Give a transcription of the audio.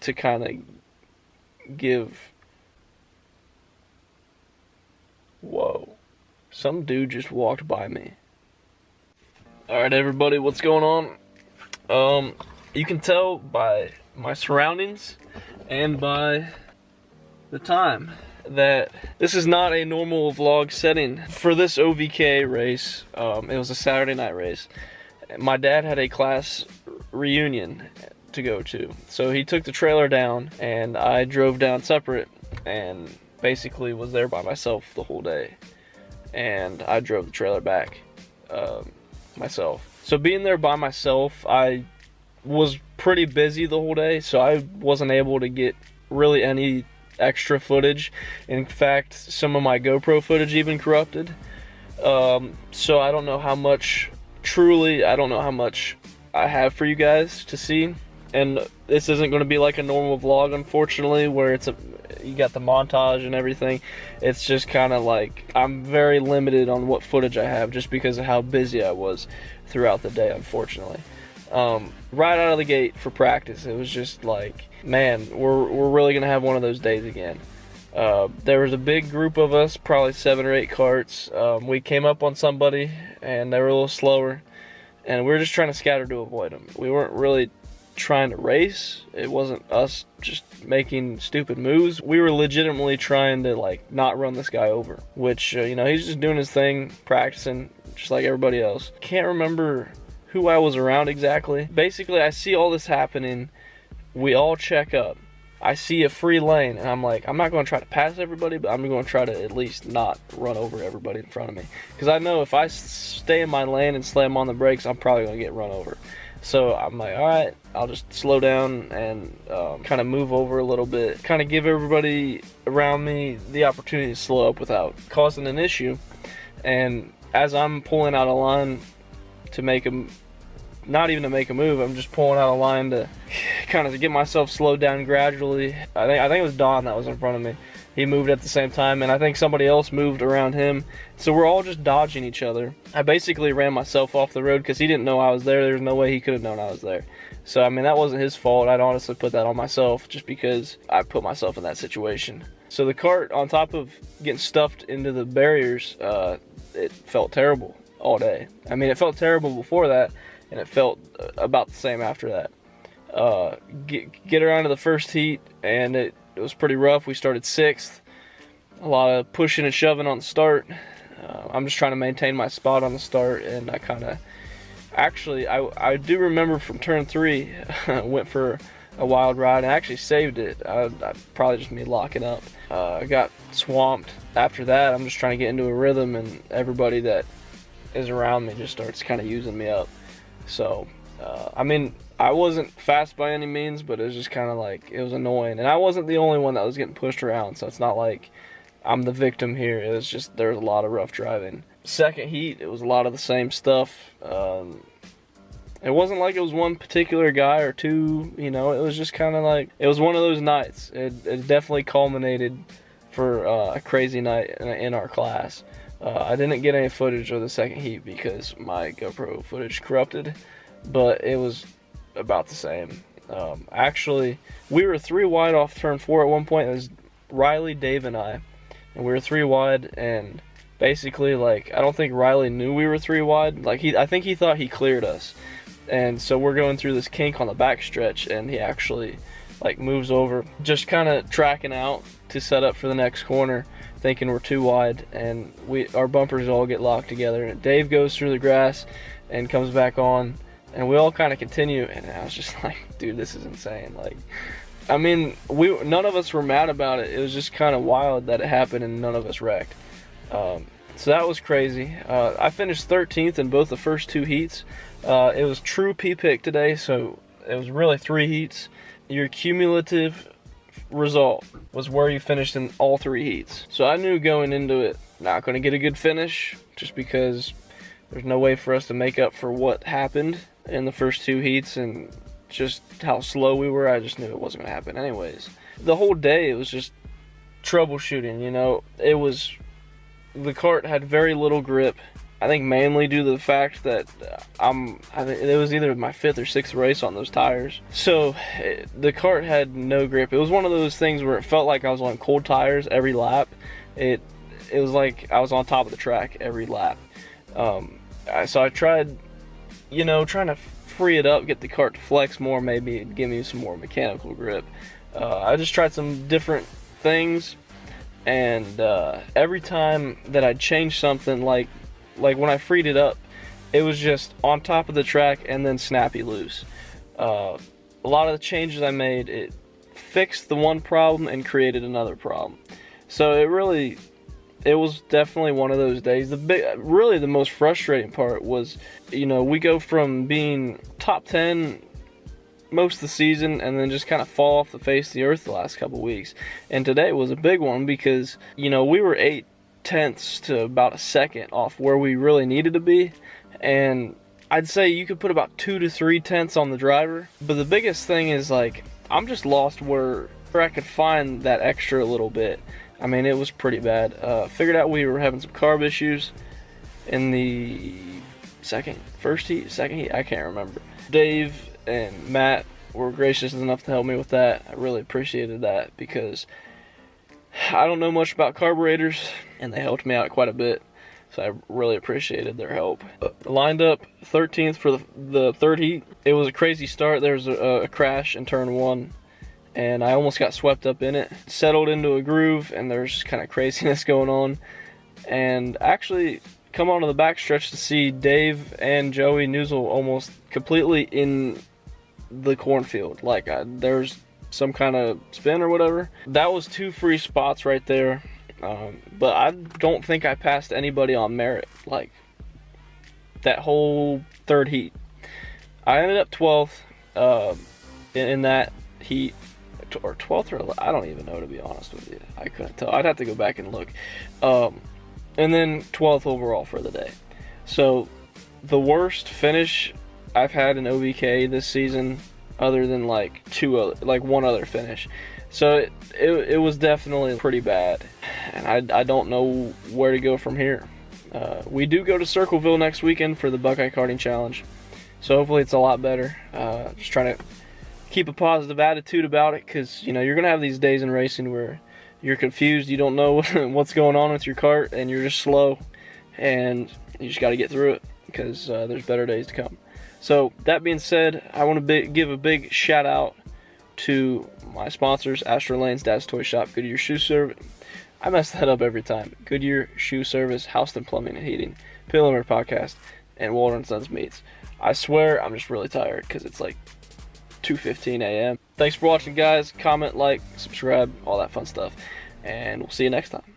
to kind of give... Whoa. Some dude just walked by me. Alright everybody, what's going on? You can tell by my surroundings and by the time that this is not a normal vlog setting. For this OVKA race, it was a Saturday night race. My dad had a class reunion to go to, so he took the trailer down and I drove down separate and basically was there by myself the whole day, and I drove the trailer back myself. So being there by myself, I was pretty busy the whole day, so I wasn't able to get really any extra footage. In fact, some of my GoPro footage even corrupted. So I don't know how much, truly, I don't know how much I have for you guys to see. And this isn't going to be like a normal vlog, unfortunately, where you got the montage and everything. It's just kind of like, I'm very limited on what footage I have just because of how busy I was throughout the day, unfortunately. Right out of the gate for practice, it was just like, man, we're really gonna have one of those days again. There was a big group of us, probably 7 or 8 carts. We came up on somebody and they were a little slower, and we were just trying to scatter to avoid them. We weren't really trying to race. It wasn't us just making stupid moves. We were legitimately trying to like not run this guy over, which you know, he's just doing his thing, practicing just like everybody else. Can't remember who I was around exactly. Basically, I see all this happening. We all check up. I see a free lane, and I'm like, I'm not going to try to pass everybody, but I'm going to try to at least not run over everybody in front of me. Because I know if I stay in my lane and slam on the brakes, I'm probably going to get run over. So I'm like, all right, I'll just slow down and kind of move over a little bit. Kind of give everybody around me the opportunity to slow up without causing an issue. And as I'm pulling out a line to make a... not even to make a move, I'm just pulling out a line to kind of get myself slowed down gradually. I think it was Don that was in front of me. He moved at the same time, and I think somebody else moved around him. So we're all just dodging each other. I basically ran myself off the road because he didn't know I was there. There's no way he could have known I was there. So I mean, that wasn't his fault. I'd honestly put that on myself just because I put myself in that situation. So the cart, on top of getting stuffed into the barriers, it felt terrible all day. I mean, it felt terrible before that, and it felt about the same after that. Get around to the first heat, and it was pretty rough. We started 6th. A lot of pushing and shoving on the start. I'm just trying to maintain my spot on the start, and I kind of... Actually, I do remember from turn 3, went for a wild ride and actually saved it. I probably just me locking up. I got swamped. After that, I'm just trying to get into a rhythm, and everybody that is around me just starts kind of using me up. So, I mean, I wasn't fast by any means, but it was just kind of like, it was annoying. And I wasn't the only one that was getting pushed around, so it's not like I'm the victim here. It was just, there was a lot of rough driving. Second heat, it was a lot of the same stuff. It wasn't like it was one particular guy or two, you know, it was just kind of like, it was one of those nights. It definitely culminated for a crazy night in our class. I didn't get any footage of the second heat because my GoPro footage corrupted, but it was about the same. Actually, we were 3 wide off turn 4 at one point. It was Riley, Dave, and I, and we were 3 wide, and basically, like, I don't think Riley knew we were 3 wide. Like, I think he thought he cleared us, and so we're going through this kink on the back stretch, and he actually, like, moves over, just kind of tracking out to set up for the next corner, thinking we're 2 wide, and our bumpers all get locked together, and Dave goes through the grass and comes back on, and we all kind of continue, and I was just like, dude, this is insane. Like, I mean, none of us were mad about it. It was just kind of wild that it happened and none of us wrecked. So that was crazy. I finished 13th in both the first 2 heats. It was true P-pick today, so it was really 3 heats. Your cumulative result was where you finished in all 3 heats. So I knew going into it, not going to get a good finish, just because there's no way for us to make up for what happened in the first 2 heats and just how slow we were. I just knew it wasn't going to happen anyways. The whole day, it was just troubleshooting, you know. The cart had very little grip, I think mainly due to the fact that I think it was either my 5th or 6th race on those tires. So the kart had no grip. It was one of those things where it felt like I was on cold tires every lap. It was like I was on top of the track every lap. So I tried, trying to free it up, get the kart to flex more, maybe give me some more mechanical grip. I just tried some different things, and every time that I'd change something, like when I freed it up, it was just on top of the track and then snappy loose. A lot of the changes I made, it fixed the one problem and created another problem. So it was definitely one of those days. Really the most frustrating part was, we go from being top 10 most of the season and then just kind of fall off the face of the earth the last couple weeks. And today was a big one because, we were 8/10 to about a second off where we really needed to be. And I'd say you could put about 2 to 3 tenths on the driver. But the biggest thing is, I'm just lost where I could find that extra little bit. I mean, it was pretty bad. Figured out we were having some carb issues in the second heat, I can't remember. Dave and Matt were gracious enough to help me with that. I really appreciated that because I don't know much about carburetors, and they helped me out quite a bit. So I really appreciated their help. Lined up 13th for the 3rd heat. It was a crazy start. There was a crash in turn 1. And I almost got swept up in it. Settled into a groove, and there's just kind of craziness going on. And actually come onto the backstretch to see Dave and Joey Newsel almost completely in the cornfield. There's some kind of spin or whatever. That was 2 free spots right there. But I don't think I passed anybody on merit, that whole 3rd heat. I ended up 12th in that heat. Or 12th or 11th, I don't even know, to be honest with you. I couldn't tell. I'd have to go back and look. And then 12th overall for the day. So the worst finish I've had in OVKA this season, other than one other finish. So it was definitely pretty bad, and I don't know where to go from here. We do go to Circleville next weekend for the Buckeye Karting Challenge, so hopefully it's a lot better. Just trying to keep a positive attitude about it, because you're gonna have these days in racing where you're confused, you don't know what's going on with your kart, and you're just slow, and you just got to get through it, because there's better days to come. So that being said, I want to give a big shout out to my sponsors: Astro Lane's Dad's Toy Shop, Goodyear Shoe Service. I mess that up every time. Goodyear Shoe Service, Houston Plumbing and Heating, Pill Limber Podcast, and Walter & Sons Meats. I swear I'm just really tired because it's 2:15 a.m. Thanks for watching, guys. Comment, like, subscribe, all that fun stuff. And we'll see you next time.